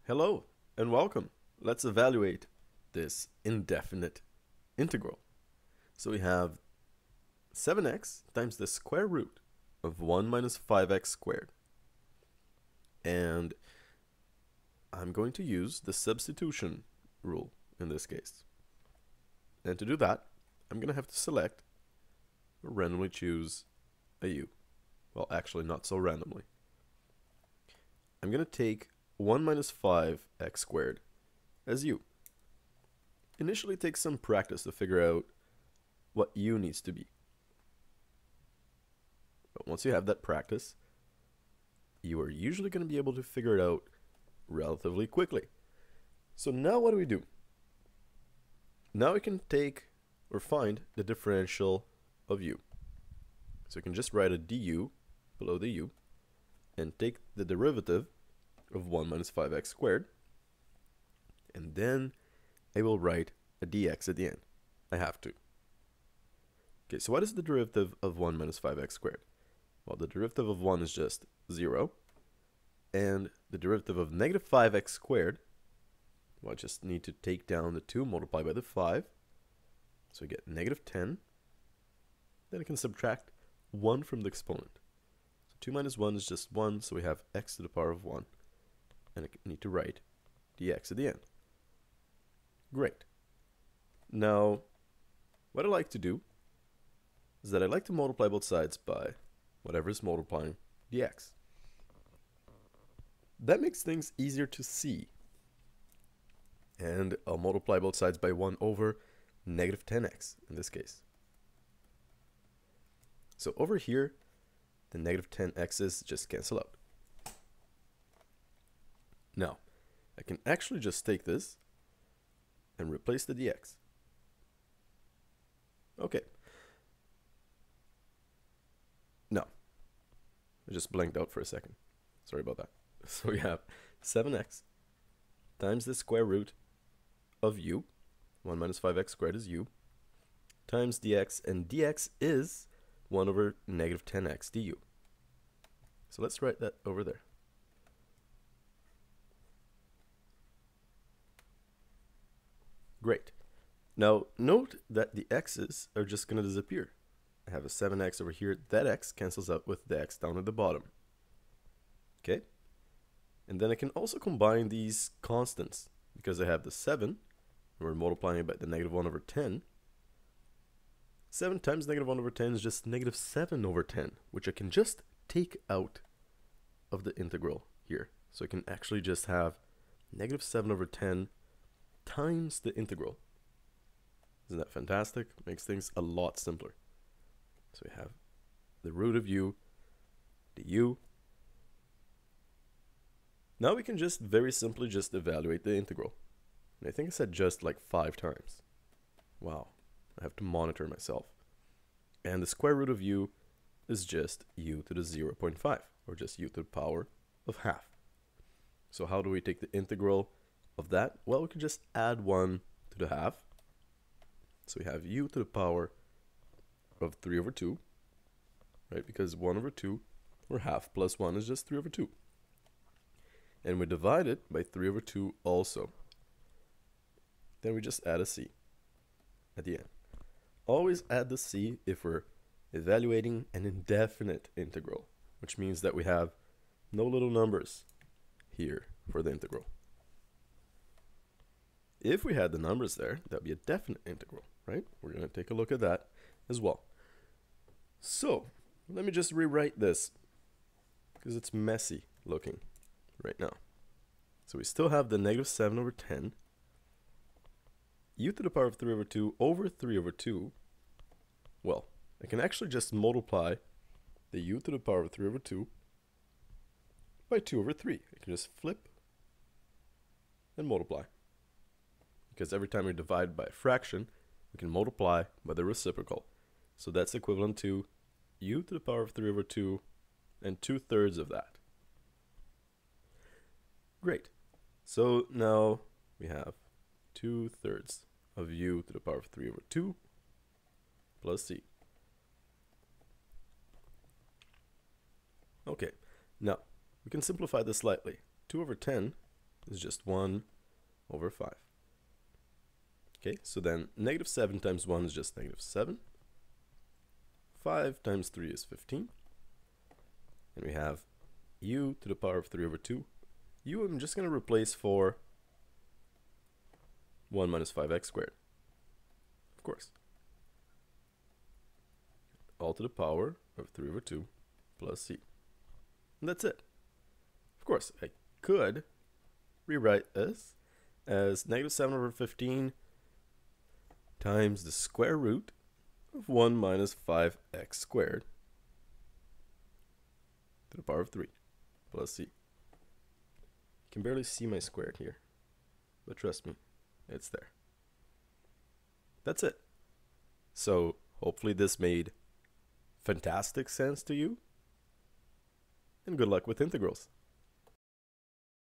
Hello and welcome. Let's evaluate this indefinite integral. So we have 7x times the square root of 1 minus 5x squared. And I'm going to use the substitution rule in this case. And to do that, I'm going to have to select or randomly choose a u. Well, actually not so randomly. I'm going to take 1 minus 5x squared as u. Initially, it takes some practice to figure out what u needs to be. But once you have that practice, you are usually going to be able to figure it out relatively quickly. So now what do we do? Now we can take or find the differential of u. So we can just write a du below the u and take the derivative of 1 minus 5x squared, and then I will write a dx at the end. I have to. Okay, so what is the derivative of 1 minus 5x squared? Well, the derivative of 1 is just 0, and the derivative of negative 5x squared, well, I just need to take down the 2, multiply by the 5, so I get negative 10. Then I can subtract 1 from the exponent. So 2 minus 1 is just 1, so we have x to the power of 1. And I need to write dx at the end. Great. Now, what I like to do is that I like to multiply both sides by whatever is multiplying dx. That makes things easier to see. And I'll multiply both sides by 1 over negative 10x in this case. So over here, the negative 10x's just cancel out. Now, I can actually just take this and replace the dx. Okay. No. I just blanked out for a second. Sorry about that. So we have 7x times the square root of u, 1 minus 5x squared is u, times dx, and dx is 1 over negative 10x du. So let's write that over there. Great. Now, note that the x's are just going to disappear. I have a 7x over here. That x cancels out with the x down at the bottom. Okay? And then I can also combine these constants because I have the 7, and we're multiplying it by the negative 1 over 10. 7 times negative 1 over 10 is just negative 7 over 10, which I can just take out of the integral here. So I can actually just have negative 7 over 10 times the integral. Isn't that fantastic? Makes things a lot simpler. So we have the root of u, du. Now we can just very simply just evaluate the integral. And I think I said just like 5 times. Wow, I have to monitor myself. And the square root of u is just u to the 0.5, or just u to the power of half. So how do we take the integral of that? Well, we can just add 1 to the half. So we have u to the power of 3 over 2, right? Because 1 over 2, or half plus 1 is just 3 over 2. And we divide it by 3 over 2 also. Then we just add a c at the end. Always add the c if we're evaluating an indefinite integral, which means that we have no little numbers here for the integral. If we had the numbers there, that would be a definite integral, right? We're going to take a look at that as well. So, let me just rewrite this because it's messy looking right now. So we still have the negative 7 over 10, u to the power of 3 over 2 over 3 over 2. Well, I can actually just multiply the u to the power of 3 over 2 by 2 over 3. I can just flip and multiply. Because every time we divide by a fraction, we can multiply by the reciprocal. So that's equivalent to u to the power of 3 over 2 and 2/3 of that. Great. So now we have 2/3 of u to the power of 3 over 2 plus c. Okay, now we can simplify this slightly. 2 over 10 is just 1 over 5. Okay, so then negative 7 times 1 is just negative 7. 5 times 3 is 15. And we have u to the power of 3 over 2. U I'm just going to replace for 1 minus 5x squared. Of course. All to the power of 3 over 2 plus c. And that's it. Of course, I could rewrite this as negative 7 over 15 times the square root of 1 minus 5x squared to the power of 3 plus c. You can barely see my squared here, but trust me, it's there. That's it. So hopefully this made fantastic sense to you, and good luck with integrals.